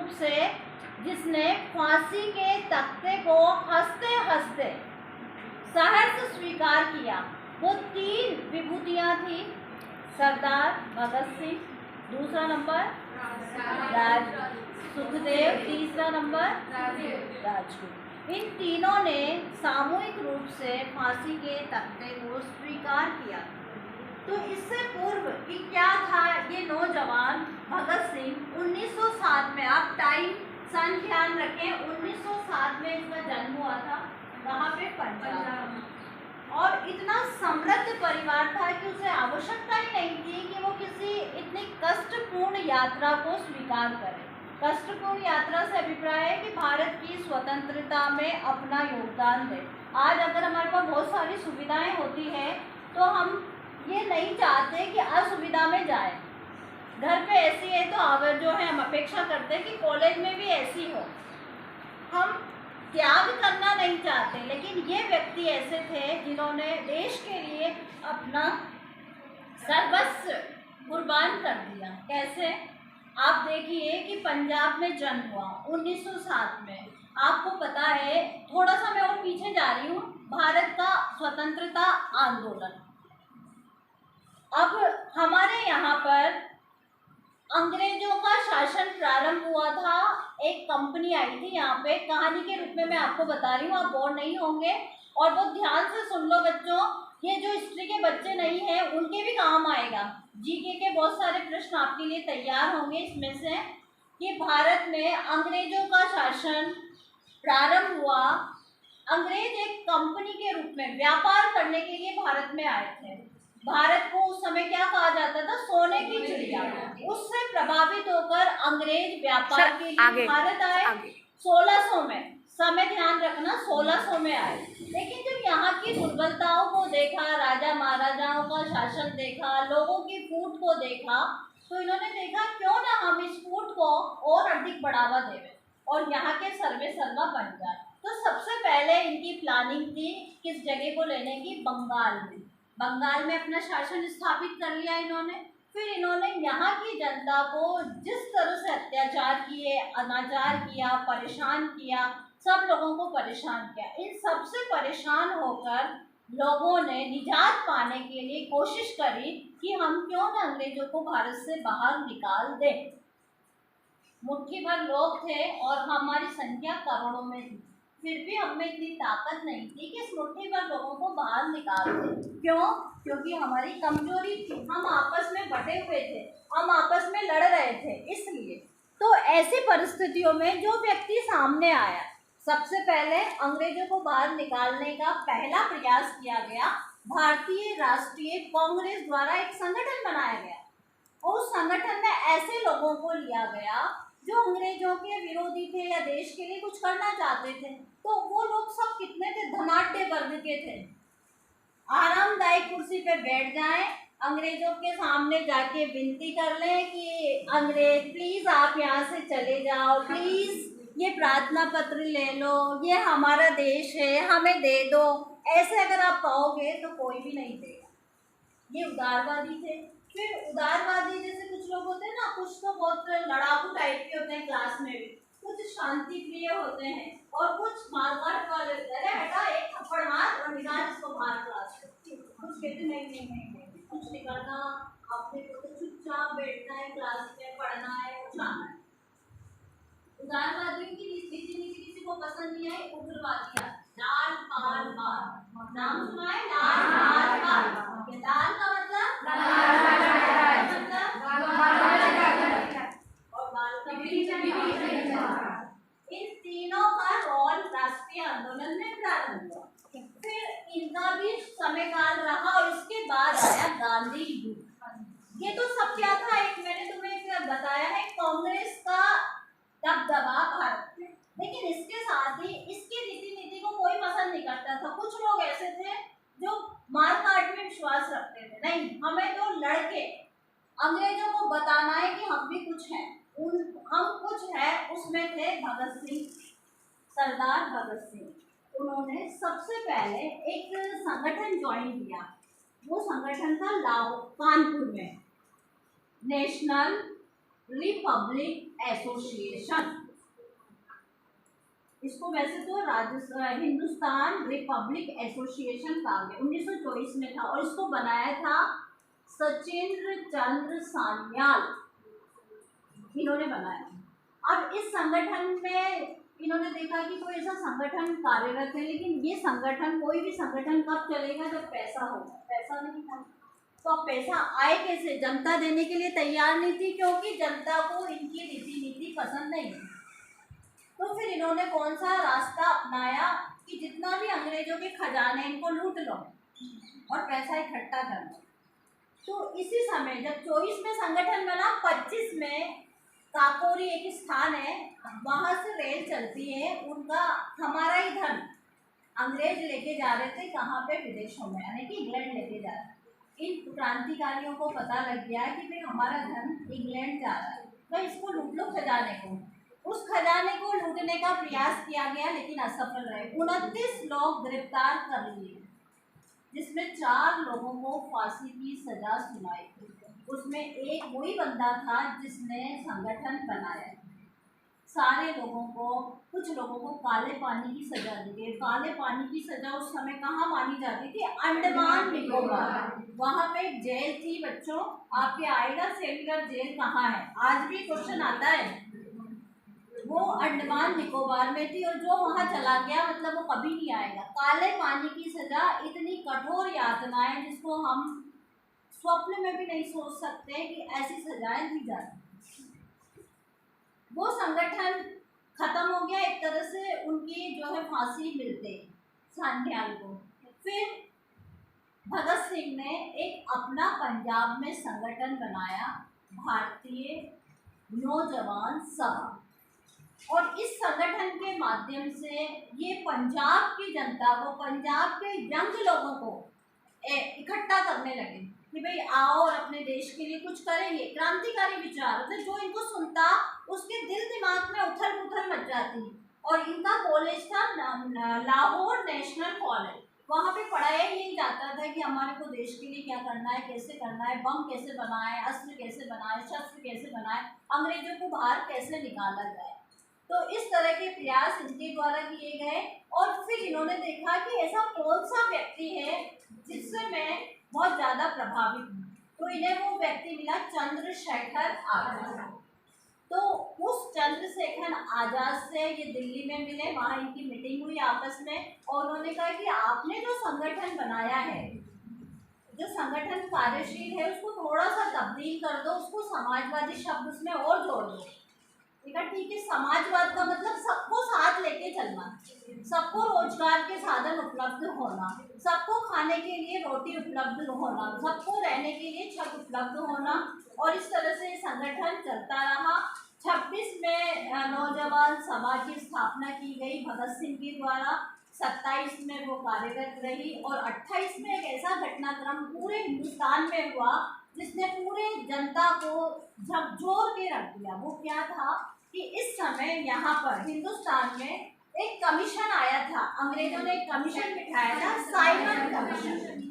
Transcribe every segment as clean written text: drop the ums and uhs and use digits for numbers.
रूप से जिसने फांसी के तख्ते को हंसते हंसते सहर्ष स्वीकार किया, वो 3 विभूतियां थी। सरदार भगत सिंह, दूसरा नंबर सुखदेव, तीसरा नंबर राजगुरु। इन तीनों ने सामूहिक रूप से फांसी के तख्ते को स्वीकार किया। तो इससे पूर्व कि क्या था, ये नौजवान भगत सिंह 1907 में, आप टाइम सन ध्यान रखें, 1907 में इसका जन्म हुआ था। कहाँ पे? पंजाब। और इतना समृद्ध परिवार था कि उसे आवश्यकता ही नहीं थी कि वो किसी इतनी कष्टपूर्ण यात्रा को स्वीकार करे। कष्टपूर्ण यात्रा से अभिप्राय है कि भारत की स्वतंत्रता में अपना योगदान दे। आज अगर हमारे पास बहुत सारी सुविधाएं होती हैं तो हम ये नहीं चाहते कि असुविधा में जाए। घर पे ऐसी है तो अगर जो है हम अपेक्षा करते हैं कि कॉलेज में भी ऐसी हो। हम त्याग करना नहीं चाहते, लेकिन ये व्यक्ति ऐसे थे जिन्होंने देश के लिए अपना सर्वस्व कुर्बान कर दिया। कैसे? आप देखिए कि पंजाब में जन्म हुआ 1907 में। आपको पता है, थोड़ा सा मैं और पीछे जा रही हूँ, भारत का स्वतंत्रता आंदोलन। अब हमारे यहाँ पर अंग्रेजों का शासन प्रारंभ हुआ था। एक कंपनी आई थी यहाँ पे, कहानी के रूप में मैं आपको बता रही हूँ, आप बोर नहीं होंगे। और बहुत ध्यान से सुन लो बच्चों, ये जो हिस्ट्री के बच्चे नहीं हैं उनके भी काम आएगा। जीके के बहुत सारे प्रश्न आपके लिए तैयार होंगे इसमें से। कि भारत में अंग्रेजों का शासन प्रारंभ हुआ। अंग्रेज एक कंपनी के रूप में व्यापार करने के लिए भारत में आए थे। भारत को उस समय क्या कहा जाता था? सोने की चिड़िया। उससे प्रभावित होकर अंग्रेज व्यापार के लिए भारत आए 1600 में। समय ध्यान रखना, 1600 में आए। लेकिन जब यहाँ की दुर्बलताओं को देखा, राजा महाराजाओं का शासन देखा, लोगों की फूट को देखा, तो इन्होंने देखा क्यों ना हम इस फूट को और अधिक बढ़ावा दें और यहाँ के सर्वे सर्वा बन जाए। तो सबसे पहले इनकी प्लानिंग थी किस जगह को लेने की? बंगाल में। बंगाल में अपना शासन स्थापित कर लिया इन्होंने। फिर इन्होंने यहाँ की जनता को जिस तरह से अत्याचार किए, अनाचार किया, परेशान किया, सब लोगों को परेशान किया। इन सबसे परेशान होकर लोगों ने निजात पाने के लिए कोशिश करी कि हम क्यों न अंग्रेजों को भारत से बाहर निकाल दें। मुट्ठी भर लोग थे और हमारी संख्या करोड़ों में थी, फिर भी हमें इतनी ताकत नहीं थी कि इस मुट्ठी भर लोगों को बाहर निकाल दें। क्यों? क्योंकि हमारी कमजोरी थी, हम आपस में बटे हुए थे, हम आपस में लड़ रहे थे। इसलिए तो ऐसी परिस्थितियों में जो व्यक्ति सामने आया, सबसे पहले अंग्रेजों को बाहर निकालने का पहला प्रयास किया गया। भारतीय राष्ट्रीय कांग्रेस द्वारा एक संगठन बनाया गया और उस संगठन में ऐसे लोगों को लिया गया जो अंग्रेजों के विरोधी थे या देश के लिए कुछ करना चाहते थे। तो वो लोग सब कितने थे? धनाढ्य वर्ग के थे। आरामदायक कुर्सी पे बैठ जाएं, अंग्रेजों के सामने जाके विनती कर लें कि अंग्रेज प्लीज आप यहाँ से चले जाओ, प्लीज ये प्रार्थना पत्र ले लो, ये हमारा देश है, हमें दे दो। ऐसे अगर आप कहोगे तो कोई भी नहीं देगा। ये उदारवादी थे। फिर उदारवादी जैसे कुछ लोग होते हैं ना, कुछ तो बहुत लड़ाकू टाइप के होते हैं क्लास में भी, कुछ शांति प्रिय होते हैं और कुछ मारकाट वाले होते हैं। बेटा एक थप्पड़ मार और निकाल इसको बाहर क्लास से। कुछ कहते नहीं, कुछ निकलना, अपने को तो चुपचाप बैठना है, क्लास में पढ़ना है, उठाना है। उदारवादियों की नीति किसी को पसंद नहीं आई। उग्रवादी लाल पाल मार, नाम सुना है? लाल पाल मार। लाल का मतलब और बाल का इन तीनों का रोल राष्ट्रीय आंदोलन में प्रारंभ हुआ। फिर इनका भी समय काल रहा और इसके बाद आया गांधी युग। ये तो सब क्या था? एक मैंने तुम्हें बताया है, कांग्रेस का दबदबा भारत में, लेकिन इसके साथ ही इसकी नीति को कोई पसंद नहीं करता था। कुछ लोग ऐसे थे जो मारकाट में विश्वास रखते थे, नहीं हमें तो लड़के अंग्रेजों को बताना है कि हम भी कुछ हैं, हम कुछ है। उसमें थे भगत सिंह, सरदार भगत सिंह। उन्होंने सबसे पहले एक संगठन ज्वाइन किया। वो संगठन था कानपुर में नेशनल रिपब्लिक एसोसिएशन। इसको वैसे तो हिंदुस्तान रिपब्लिक एसोसिएशन कहा गया, 1924 में था और इसको बनाया था सचिंद्र चंद्र सान्याल, इन्होंने बनाया। अब इस संगठन में इन्होंने देखा कि कोई ऐसा संगठन कार्यरत है, लेकिन ये संगठन, कोई भी संगठन कब चलेगा जब पैसा होगा, पैसा नहीं था तो अब पैसा आए कैसे, जनता देने के लिए तैयार नहीं थी क्योंकि जनता को इनकी रीति नीति पसंद नहीं है। तो फिर इन्होंने कौन सा रास्ता अपनाया कि जितना भी अंग्रेजों के खजाने इनको लूट लो और पैसा इकट्ठा कर लो। तो इसी समय जब 24 में संगठन बना, 25 में काकोरी एक स्थान है, वहां से रेल चलती है, उनका हमारा ही धन अंग्रेज लेके जा रहे थे, कहाँ पे, विदेशों में, यानी कि इंग्लैंड लेके जा रहे थे। इन क्रांतिकारियों को पता लग गया कि भाई हमारा धन इंग्लैंड जा रहा है, तो इसको लूट लो खजाने को। उस खजाने को लूटने का प्रयास किया गया लेकिन असफल रहे। 29 लोग गिरफ्तार कर लिए, जिसमें 4 लोगों को फांसी की सजा सुनाई गई। उसमें एक वही बंदा था जिसने संगठन बनाया। सारे लोगों को, कुछ लोगों को काले पानी की सजा दी गई। काले पानी की सजा उस समय कहाँ मानी जाती थी, अंडमान निकोबार, वहाँ पे जेल थी। बच्चों आपके आएगा सेंट्रल जेल कहाँ है, आज भी क्वेश्चन आता है, वो अंडमान निकोबार में थी और जो वहाँ चला गया मतलब वो कभी नहीं आएगा। काले पानी की सजा इतनी कठोर यातनाएं जिसको हम स्वप्न में भी नहीं सोच सकते कि ऐसी सजाएं दी जाती। वो संगठन खत्म हो गया एक तरह से, उनकी जो है फांसी मिलते सान्याल को। फिर भगत सिंह ने एक अपना पंजाब में संगठन बनाया, भारतीय नौजवान सभा, और इस संगठन के माध्यम से ये पंजाब की जनता को, पंजाब के यंग लोगों को इकट्ठा करने लगे कि भाई आओ और अपने देश के लिए कुछ करेंगे। क्रांतिकारी विचार थे, जो इनको सुनता उसके दिल दिमाग में उथल पुथल मच जाती। और इनका कॉलेज था लाहौर नेशनल कॉलेज, वहाँ पे पढ़ाया यही जाता था कि हमारे को देश के लिए क्या करना है, कैसे करना है, बम कैसे बनाए, अस्त्र कैसे बनाए, शस्त्र कैसे बनाए, अंग्रेजों को बाहर कैसे निकाला जाए। तो इस तरह के प्रयास इनके द्वारा किए गए। और फिर इन्होंने देखा कि ऐसा कौन सा व्यक्ति है जिससे मैं बहुत ज़्यादा प्रभावित हूँ, तो इन्हें वो व्यक्ति मिला चंद्रशेखर आज़ाद। तो उस चंद्रशेखर आज़ाद से ये दिल्ली में मिले, वहाँ इनकी मीटिंग हुई आपस में, और उन्होंने कहा कि आपने जो संगठन बनाया है, जो संगठन कार्यशील है, उसको थोड़ा सा तब्दील कर दो, उसको समाजवादी शब्द उसमें और जोड़ दो। ठीक है, समाजवाद का मतलब सबको साथ लेके चलना, सबको रोजगार के साधन उपलब्ध होना, सबको खाने के लिए रोटी उपलब्ध होना, सबको रहने के लिए छत उपलब्ध होना, और इस तरह से संगठन चलता रहा। 26 में नौजवान सभा की स्थापना की गई भगत सिंह के द्वारा, 27 में वो कार्यरत रही, और 28 में एक ऐसा घटनाक्रम पूरे हिंदुस्तान में हुआ जिसने पूरे जनता को झकझोर के रख दिया। वो क्या था कि इस समय यहाँ पर हिंदुस्तान में एक कमीशन आया था, अंग्रेजों ने एक कमीशन बिठाया था, साइमन कमीशन।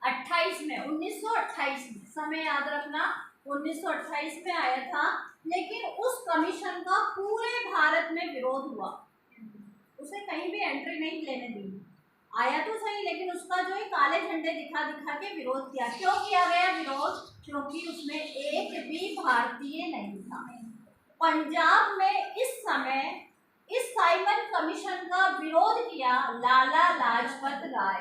28 में 1928 में, समय याद रखना, 1928 में आया था, लेकिन उस कमीशन का पूरे भारत में विरोध हुआ, उसे कहीं भी एंट्री नहीं लेने दी। आया तो सही, लेकिन उसका जो है काले झंडे दिखा दिखा के विरोध किया। क्यों किया गया विरोध? क्योंकि उसमें एक भी भारतीय नहीं था। पंजाब में इस समय इस साइमन कमीशन का विरोध किया लाला लाजपत राय,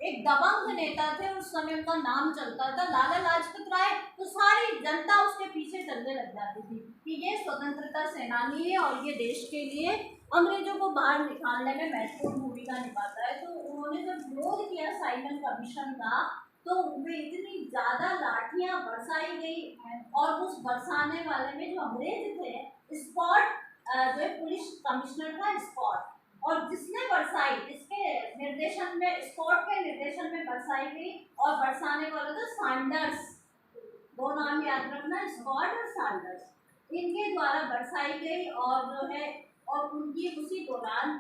एक दबंग नेता थे उस समय, उनका नाम चलता था लाला लाजपत राय। तो सारी जनता उसके पीछे चलने लग जाती थी कि ये स्वतंत्रता सेनानी है और ये देश के लिए अंग्रेजों को बाहर निकालने में महत्वपूर्ण भूमिका निभाता है। तो उन्होंने जब विरोध किया साइमन कमीशन का, तो वे इतनी ज़्यादा लाठियाँ बरसाई गई, और उस बरसाने वाले में जो अंग्रेज थे, स्पॉट जो है पुलिस कमिश्नर था स्पॉट, और जिसने बरसाई, जिसके निर्देशन में, स्पॉट के निर्देशन में बरसाई गई, और बरसाने वाला था सैंडर्स, दो नाम याद रखना, स्पॉट और सैंडर्स, इनके द्वारा बरसाई गई, और जो है और उनकी उसी दौरान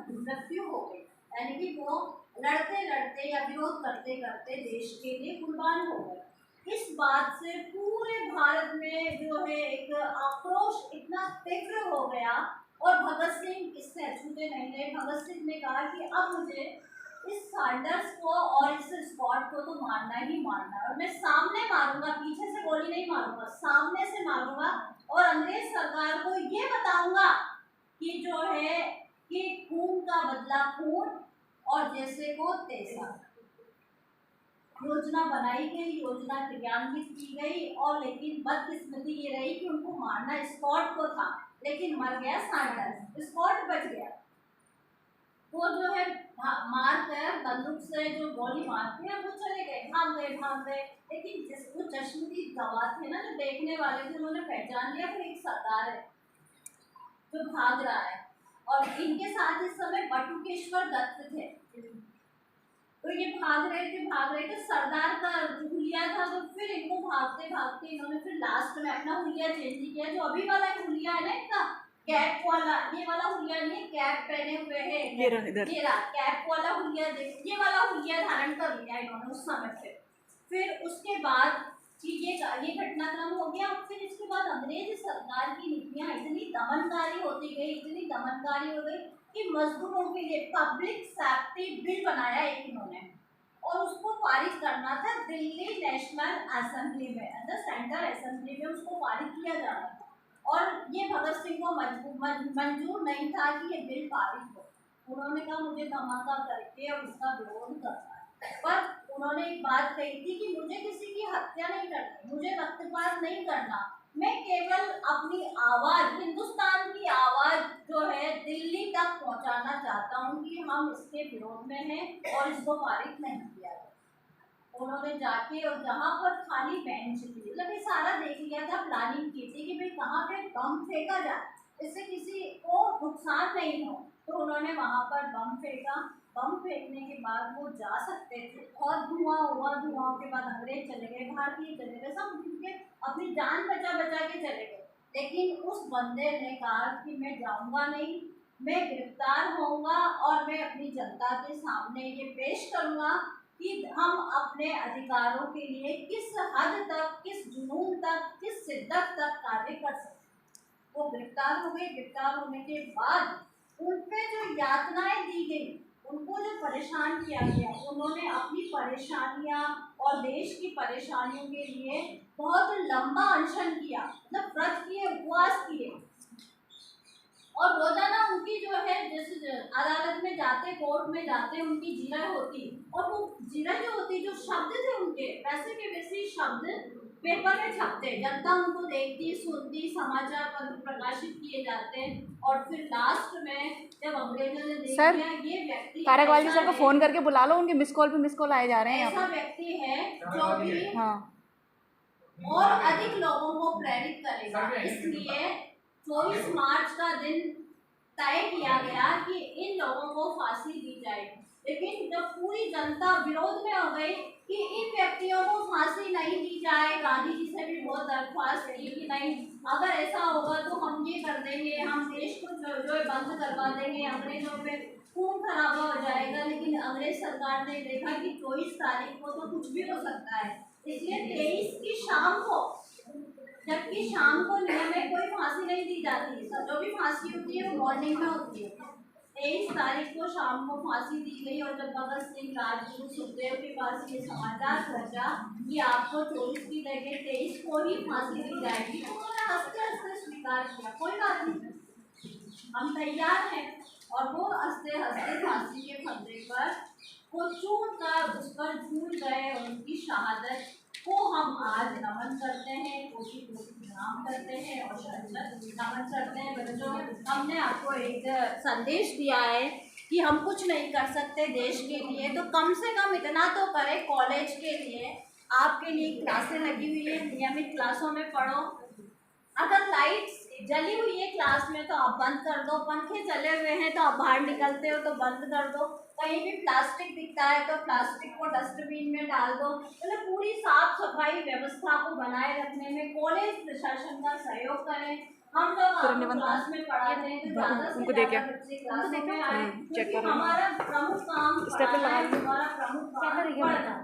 मृत्यु हो गई, यानी कि वो लड़ते लड़ते या विरोध करते करते देश के लिए कुर्बान हो गए। इस बात से पूरे भारत में जो है एक आक्रोश इतना तीव्र हो गया और भगत सिंह इससे अछूते नहीं रहे। भगत सिंह ने कहा कि अब मुझे इस सैंडर्स को और इस स्कॉट को तो मारना ही मारना है और मैं सामने मारूंगा, पीछे से गोली नहीं मारूंगा, सामने से मारूंगा और अंग्रेज सरकार को ये बताऊंगा कि जो है कि खून का बदला खून और जैसे को तैसा। योजना बनाई गई, योजना क्रियान्वित की गई और लेकिन बदकिस्मती ये रही कि उनको मारना स्कॉट को था लेकिन मर गया सैंडर्स, स्कॉट बच गया। वो जो है मार कर बंदूक से जो गोली मारते हैं वो चले गए, भाग गए। लेकिन जिसको चश्मदीद गवाह थे ना, जो देखने वाले थे, उन्होंने पहचान लिया कि एक सरदार है जो भाग रहा है। और इनके साथ इस समय बटुकेश्वर दत्त थे, तो ये भाग रहे थे। सरदार का हुलिया था, तो फिर इनको भागते इन्होंने फिर लास्ट में अपना हुलिया चेंज किया। जो अभी वाला हुलिया है ना इनका कैप वाला, ये वाला हुलिया नहीं, कैप पहने हुए है, ये रहा कैप वाला हुलिया, ये वाला हुलिया धारण कर लिया इन्होंने उस समय से। फिर उसके बाद ये घटनाक्रम हो गया। फिर इसके बाद अंग्रेज सरकार की नीतियां इतनी दमनकारी होती गई कि मजदूरों के लिए पब्लिक सेफ्टी बिल बनाया एक इन्होंने और उसको पारित करना था दिल्ली नेशनल असेंबली में, सेंट्रल असेंबली में उसको पारित किया जाना था। और ये भगत सिंह को मंजूर नहीं था कि ये बिल पारित हो। उन्होंने कहा मुझे धमाका करके और इसका विरोध करना है, पर उन्होंने एक बात कही थी कि मुझे किसी की हत्या नहीं करनी, मुझे रक्तपात नहीं करना, मैं केवल अपनी आवाज, हिंदुस्तान की आवाज जो है दिल्ली तक पहुंचाना चाहता हूं कि हम इसके विरोध में हैं और इसको पारित नहीं किया जाए। उन्होंने जाके और जहाँ पर खाली बेंच थी, मतलब ये सारा देख लिया था, प्लानिंग की थी कि भाई कहाँ पे बम फेंका जाए, इससे किसी को नुकसान नहीं हो, तो उन्होंने वहाँ पर बम फेंका। बम फेंकने के बाद वो जा सकते थे और धुआं हुआ, धुआं के बाद अंग्रेज चले गए, भारतीय चले गए, सब उनके अपनी जान बचा के चले गए। लेकिन उस बंदे ने कहा कि मैं जाऊंगा नहीं, मैं गिरफ्तार होऊंगा और मैं अपनी जनता के सामने ये पेश करूंगा कि हम अपने अधिकारों के लिए किस हद तक, किस जुनून तक, किस शिद्दत तक कार्य कर सकते। वो गिरफ्तार हो गए। गिरफ्तार होने के बाद उन पे जो यातनाएं दी गई, उनको जो परेशान किया गया, उन्होंने अपनी परेशानियां और देश की परेशानियों के लिए बहुत लंबा अनशन किया, मतलब व्रत किए, उपवास किए और रोजाना उनकी जो है जैसे अदालत में जाते, कोर्ट में जाते, उनकी जीरा होती और वो जीरा जो होती, जो शब्द थे उनके वैसे के वैसे शब्द पेपर में छपते, जनता उनको देखती, सुनती, समाचार पत्र प्रकाशित किए जाते और फिर लास्ट में जब अंग्रेजों ने देख लिया ये व्यक्ति, कार्यवाही सर को फोन करके बुला लो, उनके मिस कॉल पे मिस कॉल आए जा रहे हैं। ऐसा व्यक्ति है जो कि और अधिक लोगों को प्रेरित करेगा, इसलिए 24 मार्च का दिन तय किया गया कि इन लोगों को फांसी दी जाएगी। लेकिन जब पूरी जनता विरोध में हो गई कि इन व्यक्तियों को फांसी नहीं दी जाए, गांधी जी से भी बहुत दरख्वास्त की कि नहीं, अगर ऐसा होगा तो हम ये कर देंगे, हम देश को जो है बंद करवा देंगे, अंग्रेजों पे खून खराबा हो जाएगा। लेकिन अंग्रेज सरकार ने देखा कि 24 तारीख को तो कुछ भी हो सकता है, इसलिए 23 की शाम को, जबकि शाम को नियम में कोई फांसी नहीं दी जाती, जो भी फांसी होती है वो मॉर्निंग में होती है, 23 तारीख को शाम को फांसी दी गई। और जब भगत सिंह, राजगुरु, सुखदेव के पास ये समाचार पहुंचा कि आपको 24 की जगह 23 को ही फांसी दी जाएगी, तो उन्होंने हंसते हंसते स्वीकार किया, कोई बात नहीं, हम तैयार हैं। और वो हंसते हंसते फांसी के फंदे पर वो चूर कर उस पर झूल गए। उनकी शहादत को हम आज नमन करते हैं, कोटि कोटि प्रणाम करते हैं और नमन करते हैं। बच्चों, हमने आपको एक संदेश दिया है कि हम कुछ नहीं कर सकते देश के लिए, तो कम से कम इतना तो करें, कॉलेज के लिए आपके लिए क्लासें लगी हुई है, नियमित क्लासों में पढ़ो। अगर लाइट्स जली हुई है क्लास में तो आप बंद कर दो, पंखे चले हुए हैं तो आप बाहर निकलते हो तो बंद कर दो, कहीं भी प्लास्टिक दिखता है तो प्लास्टिक को डस्टबिन में डाल दो। मतलब पूरी साफ सफाई व्यवस्था को बनाए रखने में कॉलेज प्रशासन का सहयोग करें। हम लोग क्लास में पढ़ाते हैं तो ज़्यादा से ज़्यादा बच्चे क्लासों में आए, क्योंकि हमारा प्रमुख काम, हमारा प्रमुख काम पढ़ना है।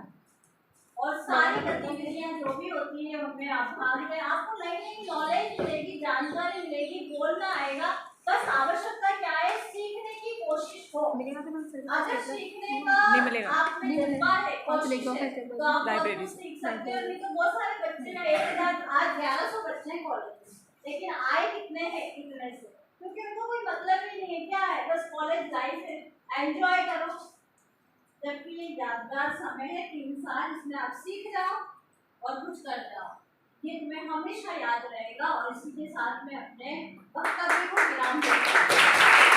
और सारी गतिविधियां जो भी होती है उनमें आप भाग लें। आपको नई नई नॉलेज मिलेगी, जानकारी मिलेगी, बोलना आएगा। बस आवश्यकता क्या है, सीखने की कोशिश हो। अगर सीखने का आप में जज्बा है, कोशिश है, तो आप बहुत कुछ सीख सकते हो। नहीं तो बहुत सारे बच्चे हैं, एक साथ आज 1100 बच्चे हैं कॉलेज में, लेकिन आए कितने हैं? इतने से, क्योंकि उनको कोई मतलब ही नहीं है। क्या है, बस कॉलेज लाइफ है, एंजॉय करो। जबकि ये यादगार समय है, 3 साल, इसमें आप सीख जाओ और कुछ कर जाओ। ये तुम्हें हमेशा याद रहेगा। और इसी के साथ में अपने वक्तव्य को विराम देता हूं।